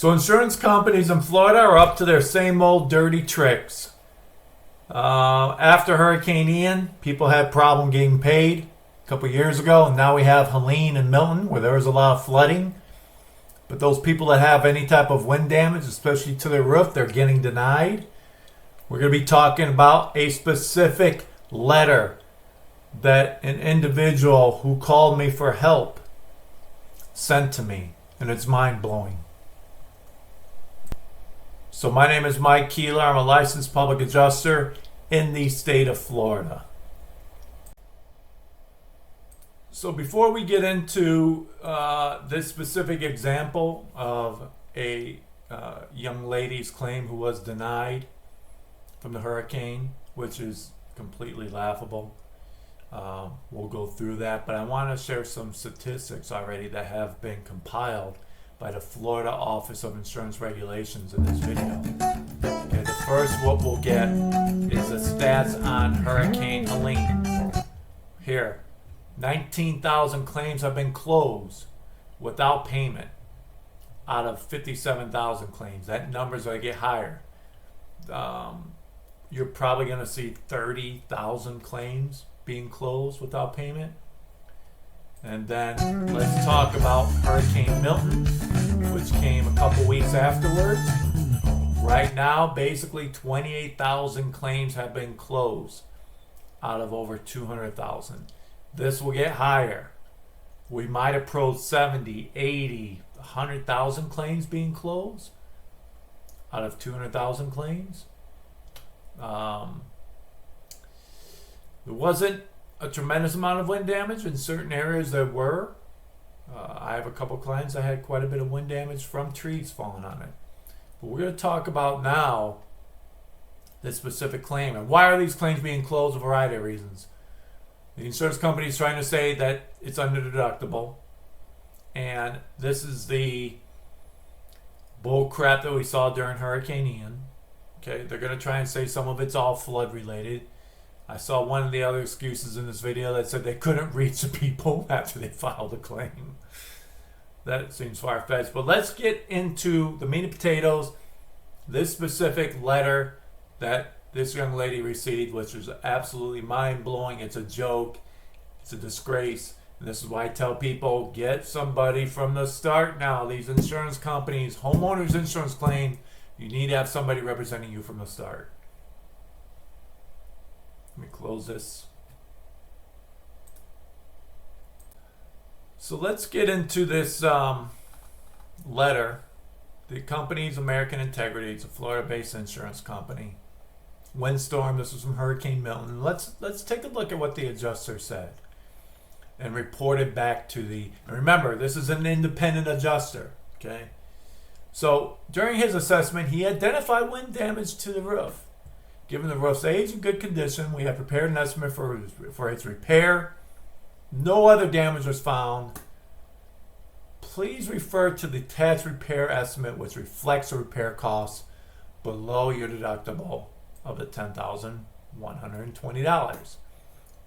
So insurance companies in Florida are up to their same old dirty tricks. After Hurricane Ian, people had problem getting paid a couple years ago, and now we have Helene and Milton, where there was a lot of flooding. But those people that have any type of wind damage, especially to their roof, they're getting denied. We're going to be talking about a specific letter that an individual who called me for help sent to me, and it's mind-blowing. So my name is Mike Keeler. I'm a licensed public adjuster in the state of Florida. So before we get into this specific example of a young lady's claim who was denied from the hurricane, which is completely laughable, we'll go through that. But I want to share some statistics already that have been compiled by the Florida Office of Insurance Regulations in this video. Okay, the first what we'll get is the stats on Hurricane Helene. Here, 19,000 claims have been closed without payment out of 57,000 claims. That number's going to get higher. You're probably going to see 30,000 claims being closed without payment. And then let's talk about Hurricane Milton, which came a couple weeks afterwards. Right now, basically 28,000 claims have been closed out of over 200,000. This will get higher. We might approach 70, 80, 100,000 claims being closed out of 200,000 claims. There wasn't a tremendous amount of wind damage. In certain areas there were. I have a couple clients that had quite a bit of wind damage from trees falling on it. But we're going to talk about now this specific claim. And why are these claims being closed? A variety of reasons. The insurance company is trying to say that it's under deductible. And this is the bull crap that we saw during Hurricane Ian. Okay, they're going to try and say some of it's all flood related. I saw one of the other excuses in this video that said they couldn't reach the people after they filed a claim. That seems far-fetched. But let's get into the meat and potatoes. This specific letter that this young lady received, which was absolutely mind-blowing. It's a joke. It's a disgrace. And this is why I tell people, get somebody from the start now. These insurance companies, homeowners insurance claim, you need to have somebody representing you from the start. Let me close this. So let's get into this letter. The company's American Integrity. It's a Florida-based insurance company. Windstorm. This was from Hurricane Milton. Let's take a look at what the adjuster said and report it back to the. And remember, this is an independent adjuster. Okay. So during his assessment, he identified wind damage to the roof. Given the roof's age and good condition, we have prepared an estimate for its repair. No other damage was found. Please refer to the attached repair estimate, which reflects the repair costs below your deductible of the $10,120.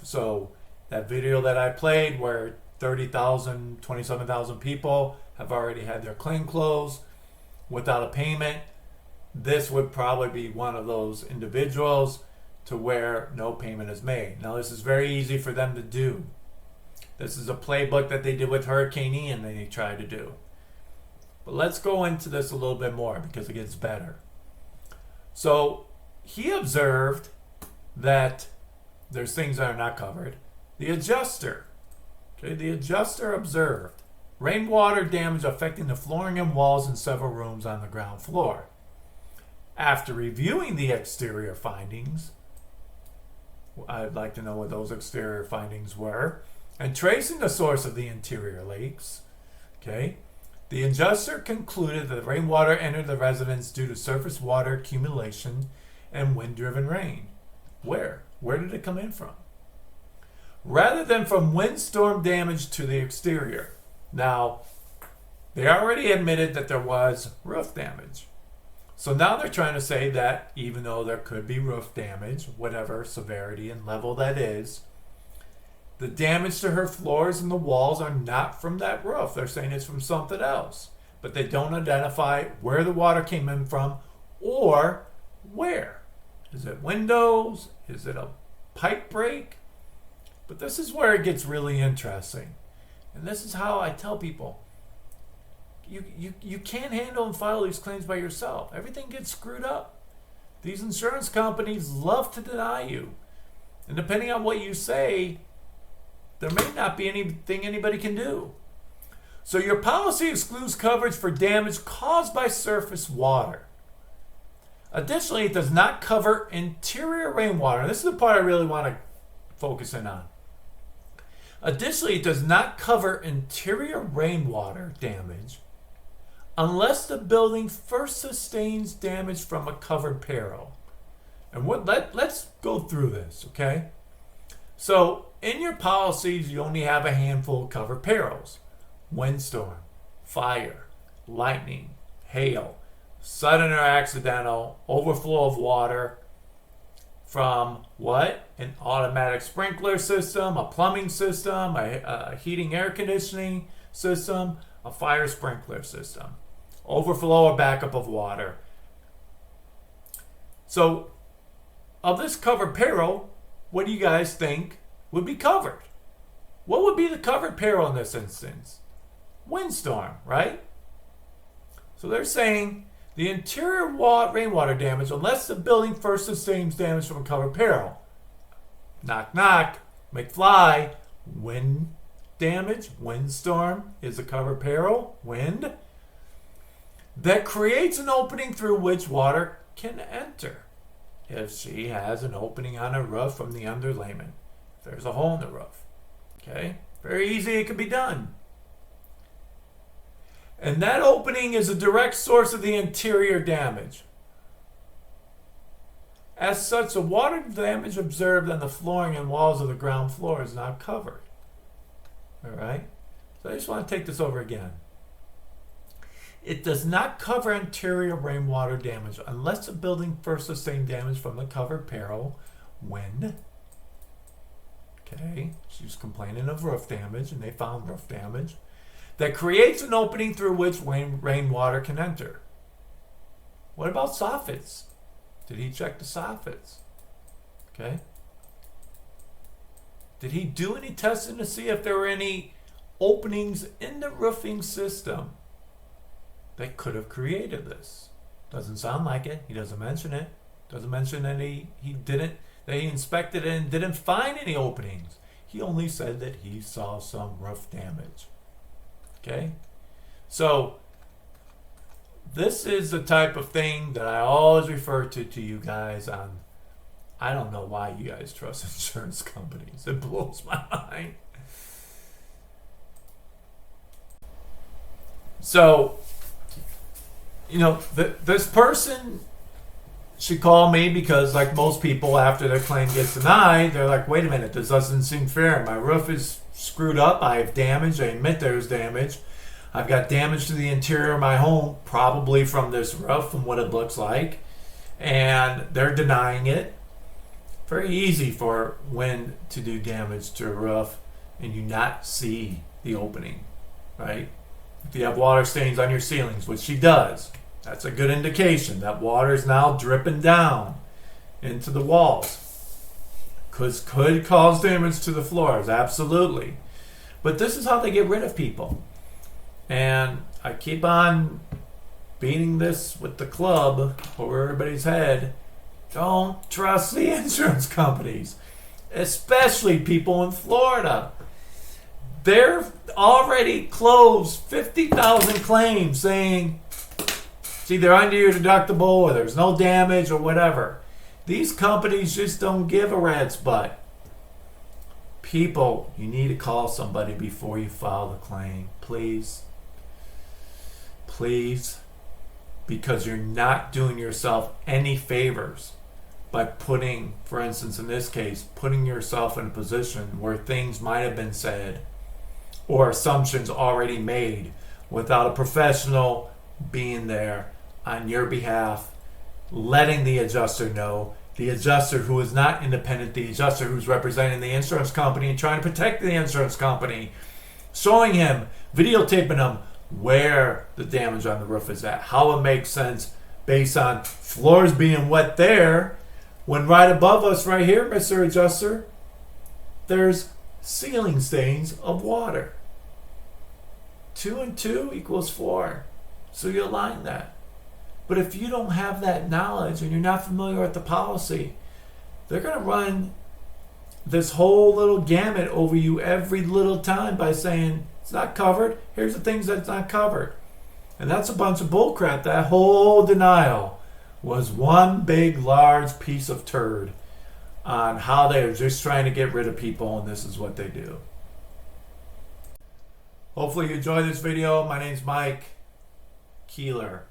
So that video that I played where 30,000, 27,000 people have already had their claim closed without a payment, this would probably be one of those individuals to where no payment is made. Now, this is very easy for them to do. This is a playbook that they did with Hurricane Ian that they tried to do. But let's go into this a little bit more because it gets better. So he observed that there's things that are not covered. The adjuster observed rainwater damage affecting the flooring and walls in several rooms on the ground floor. After reviewing the exterior findings, I'd like to know what those exterior findings were, and tracing the source of the interior leaks, okay, the adjuster concluded that the rainwater entered the residence due to surface water accumulation and wind-driven rain. Where? Where did it come in from? Rather than from windstorm damage to the exterior. Now, they already admitted that there was roof damage. So now they're trying to say that even though there could be roof damage, whatever severity and level that is, the damage to her floors and the walls are not from that roof. They're saying it's from something else. but they don't identify where the water came in from or where. Is it windows? Is it a pipe break? But this is where it gets really interesting. And this is how I tell people, you can't handle and file these claims by yourself. Everything gets screwed up. These insurance companies love to deny you. And depending on what you say, there may not be anything anybody can do. So your policy excludes coverage for damage caused by surface water. Additionally, it does not cover interior rainwater. This is the part I really want to focus in on. Additionally, it does not cover interior rainwater damage unless the building first sustains damage from a covered peril. And let's go through this, okay? So in your policies, you only have a handful of covered perils: windstorm, fire, lightning, hail, sudden or accidental overflow of water from what? An automatic sprinkler system, a plumbing system, a heating air conditioning system, a fire sprinkler system. Overflow or backup of water. So, of this covered peril, what do you guys think would be covered? What would be the covered peril in this instance? Windstorm, right? So they're saying the interior rainwater damage, unless the building first sustains damage from a covered peril. Knock, knock, McFly. Wind damage, windstorm is a covered peril. Wind that creates an opening through which water can enter. If she has an opening on her roof from the underlayment, if there's a hole in the roof. Okay? Very easy, it can be done. And that opening is a direct source of the interior damage. As such, the water damage observed on the flooring and walls of the ground floor is not covered. All right? So I just want to take this over again. It does not cover interior rainwater damage unless the building first sustained damage from the covered peril. Wind. Okay, she was complaining of roof damage, and they found roof damage that creates an opening through which rainwater can enter. What about soffits? Did he check the soffits? Okay. Did he do any testing to see if there were any openings in the roofing system that could have created this? Doesn't sound like it. He doesn't mention it. Doesn't mention that he inspected it and didn't find any openings. He only said that he saw some roof damage. Okay? So, this is the type of thing that I always refer to you guys on. I don't know why you guys trust insurance companies. It blows my mind. So, this person should call me because, like most people, after their claim gets denied, they're like, wait a minute, this doesn't seem fair. My roof is screwed up. I have damage. I admit there's damage. I've got damage to the interior of my home, probably from this roof, from what it looks like. And they're denying it. Very easy for wind to do damage to a roof and you not see the opening, right? If you have water stains on your ceilings, which she does, that's a good indication that water is now dripping down into the walls. Could cause damage to the floors, absolutely. But this is how they get rid of people. And I keep on beating this with the club over everybody's head. Don't trust the insurance companies, especially people in Florida. They're already closed 50,000 claims saying it's either under your deductible or there's no damage or whatever. These companies just don't give a rat's butt. People, you need to call somebody before you file the claim. Please. Please. Because you're not doing yourself any favors by putting, for instance, in this case, putting yourself in a position where things might have been said or assumptions already made without a professional being there on your behalf, letting the adjuster know, the adjuster who is not independent, the adjuster who's representing the insurance company and trying to protect the insurance company, showing him, videotaping him, where the damage on the roof is at, how it makes sense based on floors being wet there, when right above us right here, Mr. Adjuster, there's ceiling stains of water. 2 and 2 equals 4. So you align that. But if you don't have that knowledge and you're not familiar with the policy, they're going to run this whole little gamut over you every little time by saying, it's not covered. Here's the things that's not covered. And that's a bunch of bullcrap. That whole denial was one big, large piece of turd on how they're just trying to get rid of people, and this is what they do. Hopefully you enjoyed this video. My name's Mike Keeler.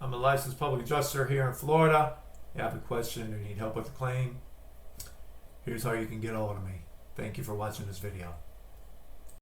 I'm a licensed public adjuster here in Florida. If you have a question or need help with a claim, here's how you can get a hold of me. Thank you for watching this video.